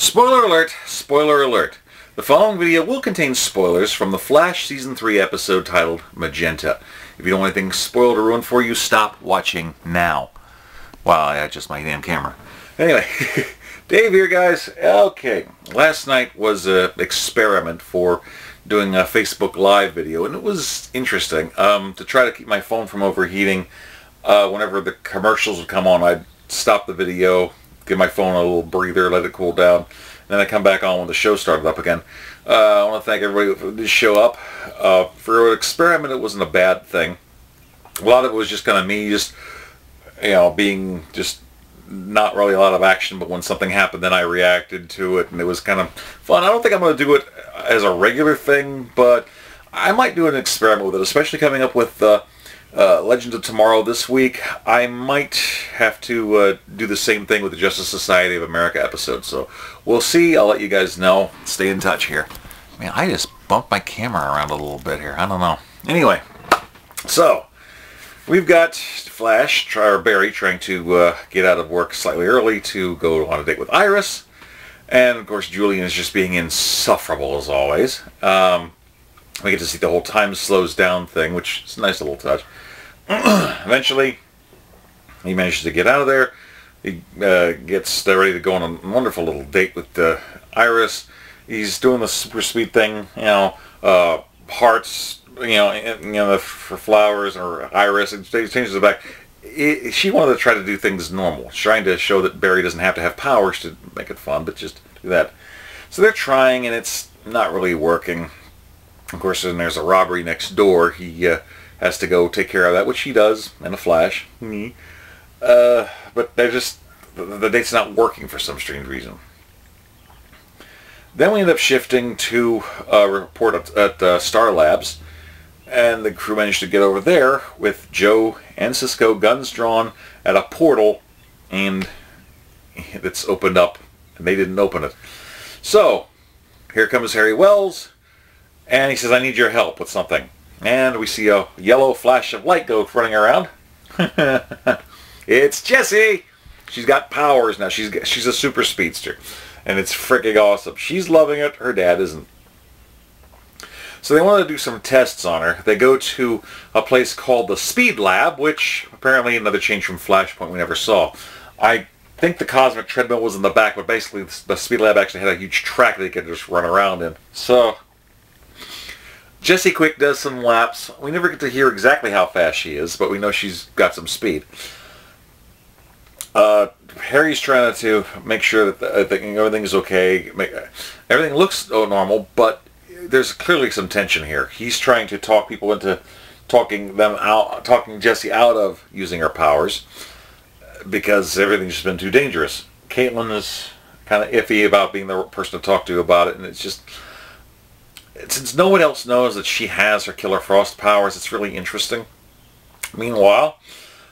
Spoiler alert! Spoiler alert! The following video will contain spoilers from The Flash Season 3 episode titled Magenta. If you don't want anything spoiled or ruined for you, stop watching now. Wow, I adjust my damn camera. Anyway, Dave here, guys. Okay, last night was an experiment for doing a Facebook Live video, and it was interesting. To try to keep my phone from overheating, whenever the commercials would come on, I'd stop the video, give my phone a little breather, let it cool down, and then I come back on when the show started up again. I want to thank everybody who did show up. For an experiment, it wasn't a bad thing. A lot of it was just kind of me, just, you know, being just not really a lot of action, but when something happened, then I reacted to it, and it was kind of fun. I don't think I'm going to do it as a regular thing, but I might do an experiment with it, especially coming up with Legends of Tomorrow this week. I might have to do the same thing with the Justice Society of America episode, so we'll see. I'll let you guys know. Stay in touch here. Man, I just bumped my camera around a little bit here. I don't know. Anyway, so we've got Flash, or Barry, trying to get out of work slightly early to go on a date with Iris. And, of course, Julian is just being insufferable, as always. We get to see the whole time slows down thing, which is a nice little touch. Eventually, he manages to get out of there. He gets ready to go on a wonderful little date with Iris. He's doing the super sweet thing, you know, hearts, you know, for flowers or Iris. And he changes it back. She wanted to try to do things normal, trying to show that Barry doesn't have to have powers to make it fun, but just do that. So they're trying, and it's not really working. Of course, then there's a robbery next door. He has to go take care of that, which he does in a flash. But they're just, the date's not working for some strange reason. Then we end up shifting to a report at Star Labs, and the crew managed to get over there with Joe and Cisco, guns drawn, at a portal, and it's opened up, and they didn't open it. So, here comes Harry Wells, and he says, I need your help with something. And we see a yellow flash of light go running around. It's Jessie! She's got powers now. She's a super speedster. And it's freaking awesome. She's loving it. Her dad isn't. So they want to do some tests on her. They go to a place called the Speed Lab, which apparently another change from Flashpoint we never saw. I think the Cosmic Treadmill was in the back, but basically the Speed Lab actually had a huge track they could just run around in. So Jessie Quick does some laps. We never get to hear exactly how fast she is, but we know she's got some speed. Harry's trying to make sure that everything is okay. Everything looks normal, but there's clearly some tension here. He's trying to talk people into talking Jessie out of using her powers because everything's just been too dangerous. Caitlin is kind of iffy about being the person to talk to about it, and it's just, since no one else knows that she has her Killer Frost powers, it's really interesting. Meanwhile,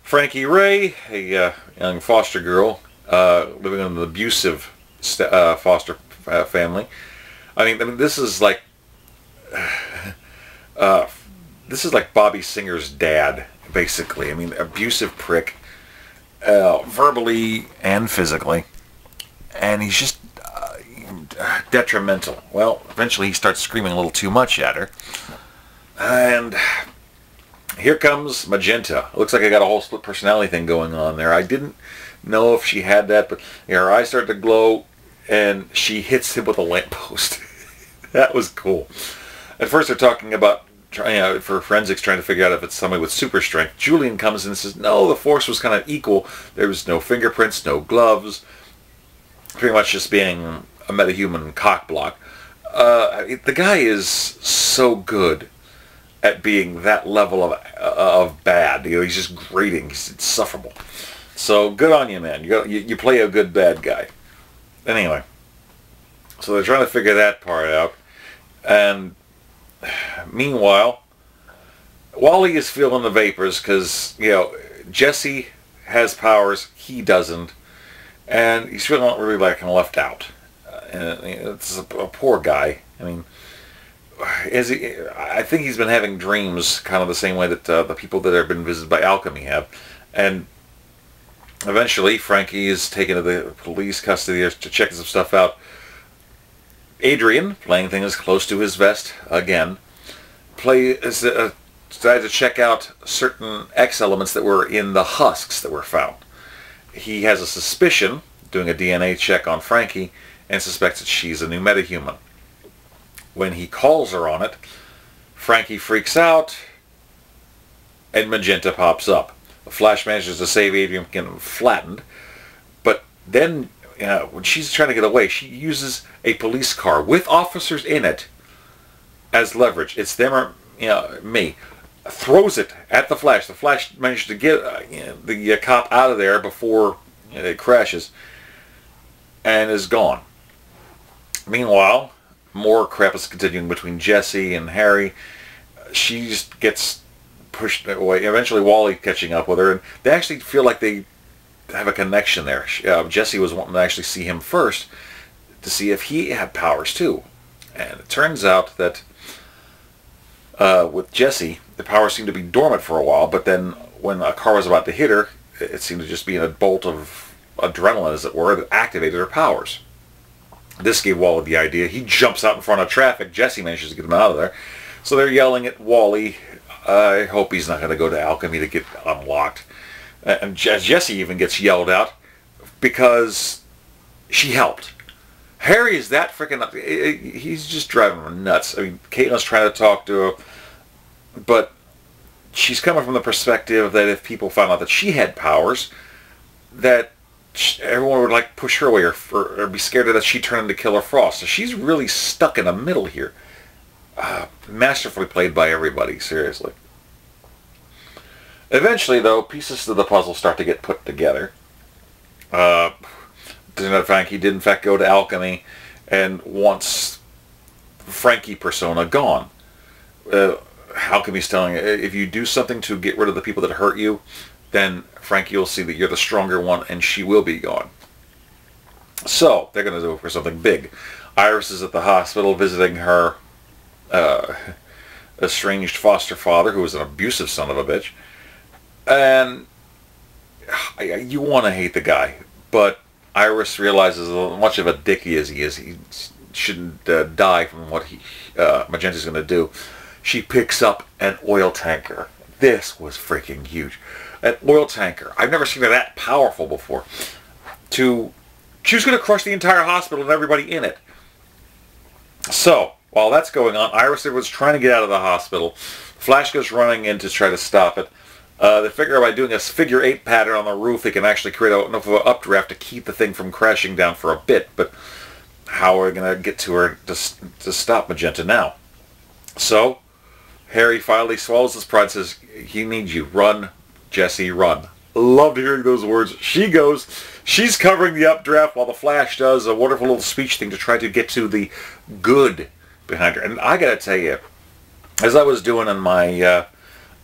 Frankie Ray, a young foster girl living in an abusive foster family. I mean, this is like Bobby Singer's dad, basically. I mean, abusive prick, verbally and physically, and he's just detrimental. Well, eventually he starts screaming a little too much at her, and here comes Magenta. It looks like I got a whole split personality thing going on there. I didn't know if she had that, but her eyes start to glow, and she hits him with a lamppost. That was cool. At first they're talking about, for forensics, trying to figure out if it's somebody with super strength. Julian comes in and says, no, the force was kind of equal. There was no fingerprints, no gloves. Pretty much just being a metahuman cockblock. The guy is so good at being that level of bad. You know, he's just grating. He's insufferable. So good on you, man. You play a good bad guy. Anyway, so they're trying to figure that part out. And meanwhile, Wally is feeling the vapors because, you know, Jessie has powers, he doesn't, and he's feeling really like left out. And it's a poor guy. I mean, I think he's been having dreams kind of the same way that the people that have been visited by alchemy have. And Eventually, Frankie is taken to the police custody to check some stuff out. Adrian, playing things close to his vest again, decided to check out certain X elements that were in the husks that were found. He has a suspicion, doing a DNA check on Frankie, and suspects that she's a new metahuman. When he calls her on it, Frankie freaks out, and Magenta pops up. The Flash manages to save Adrian from getting flattened, but then when she's trying to get away, she uses a police car with officers in it as leverage. It's them or me. Throws it at the Flash. The Flash manages to get the cop out of there before it crashes, and is gone. Meanwhile, more crap is continuing between Jesse and Harry. She just gets pushed away. Eventually, Wally catching up with her, and they actually feel like they have a connection there. Jesse was wanting to actually see him first to see if he had powers too, and it turns out that with Jesse, the powers seemed to be dormant for a while, but then when a car was about to hit her, it seemed to just be a bolt of adrenaline, as it were, that activated her powers. This gave Wally the idea. He jumps out in front of traffic. Jesse manages to get him out of there. So they're yelling at Wally. I hope he's not going to go to alchemy to get unlocked. And Jesse even gets yelled out because she helped. Harry is that freaking... He's just driving her nuts. I mean, Caitlin's trying to talk to her, but she's coming from the perspective that if people found out that she had powers, that everyone would like push her away or be scared that she'd turn into Killer Frost. So she's really stuck in the middle here. Masterfully played by everybody, seriously. Eventually, though, pieces of the puzzle start to get put together. Frankie did in fact go to alchemy and wants Frankie persona gone. Alchemy's telling you, if you do something to get rid of the people that hurt you, then Frankie will see that you're the stronger one and she will be gone. So, they're going to do it for something big. Iris is at the hospital visiting her estranged foster father, who was an abusive son of a bitch. And you want to hate the guy, but Iris realizes how much of a dick he is. He shouldn't die from what Magenta's going to do. She picks up an oil tanker. This was freaking huge. An oil tanker. I've never seen it that powerful before. She was going to crush the entire hospital and everybody in it. So, while that's going on, Iris was trying to get out of the hospital. Flash goes running in to try to stop it. They figure by doing a figure 8 pattern on the roof, they can actually create enough of an updraft to keep the thing from crashing down for a bit. But how are we going to get to her to stop Magenta now? So, Harry finally swallows his pride and says, he needs you. Run, Jesse, run. Loved hearing those words. She goes. She's covering the updraft while the Flash does a wonderful little speech thing to try to get to the good behind her. And I got to tell you, as I was doing in my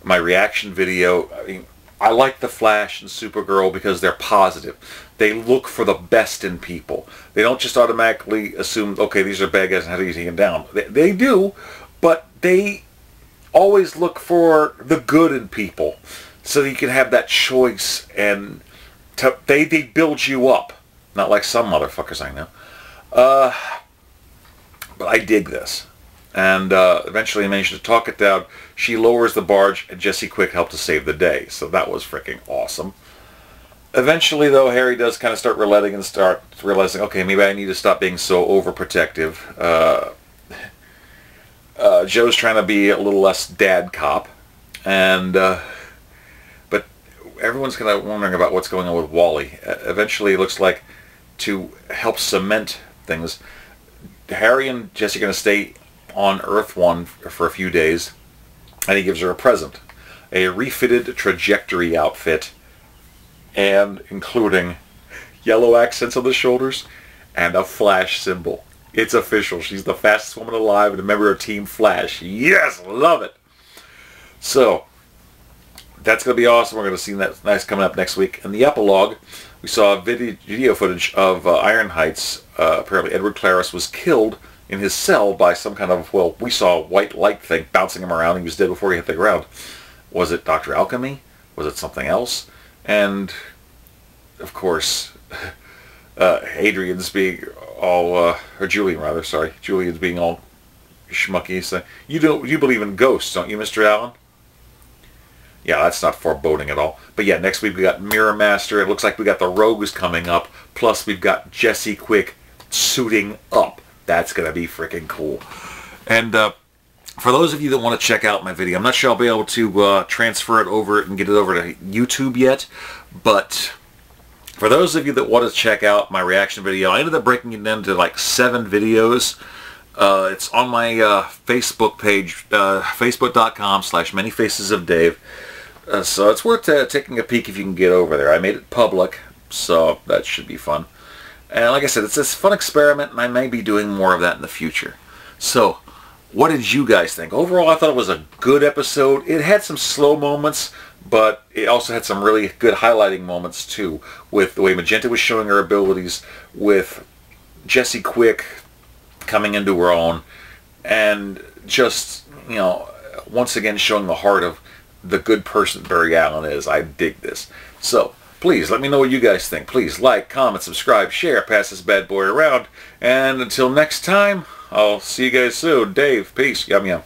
my reaction video, I mean, I like the Flash and Supergirl because they're positive. They look for the best in people. They don't just automatically assume, okay, these are bad guys and how do you take them down? They do, but they always look for the good in people so that you can have that choice, and they build you up. Not like some motherfuckers I know. But I dig this. And eventually managed to talk it down. She lowers the barge, and Jesse Quick helped to save the day. So that was freaking awesome. Eventually, though, Harry does kind of start relenting and start realizing, okay, maybe I need to stop being so overprotective. Joe's trying to be a little less dad cop. And but everyone's kind of wondering about what's going on with Wally. Eventually, it looks like to help cement things, Harry and Jesse are going to stay on Earth 1 for a few days, and he gives her a present. A refitted trajectory outfit, and including yellow accents on the shoulders and a Flash symbol. It's official. She's the fastest woman alive and a member of Team Flash. Yes, love it. So, that's going to be awesome. We're going to see that nice coming up next week. In the epilogue, we saw video footage of Iron Heights. Apparently Edward Claris was killed in his cell by some kind of, well, we saw a white light thing bouncing him around. He was dead before he hit the ground. Was it Dr. Alchemy? Was it something else? And of course, Adrian's being all, or Julian rather, sorry, Julian's being all schmucky. So, you believe in ghosts, don't you, Mr. Allen? Yeah, that's not foreboding at all. But yeah, next week we got Mirror Master. It looks like we got the Rogues coming up. Plus we've got Jesse Quick suiting up. That's going to be freaking cool. And for those of you that want to check out my video, I'm not sure I'll be able to transfer it over and get it over to YouTube yet. But for those of you that want to check out my reaction video, I ended up breaking it into like 7 videos. It's on my Facebook page, facebook.com/manyfacesofdave. So it's worth taking a peek if you can get over there. I made it public, so that should be fun. And like I said, it's this fun experiment, and I may be doing more of that in the future. So, what did you guys think? Overall, I thought it was a good episode. It had some slow moments, but it also had some really good highlighting moments too, with the way Magenta was showing her abilities, with Jesse Quick coming into her own, and just, you know, once again showing the heart of the good person Barry Allen is. I dig this. So, please, let me know what you guys think. Please like, comment, subscribe, share, pass this bad boy around. And until next time, I'll see you guys soon. Dave, peace. Yum, yum.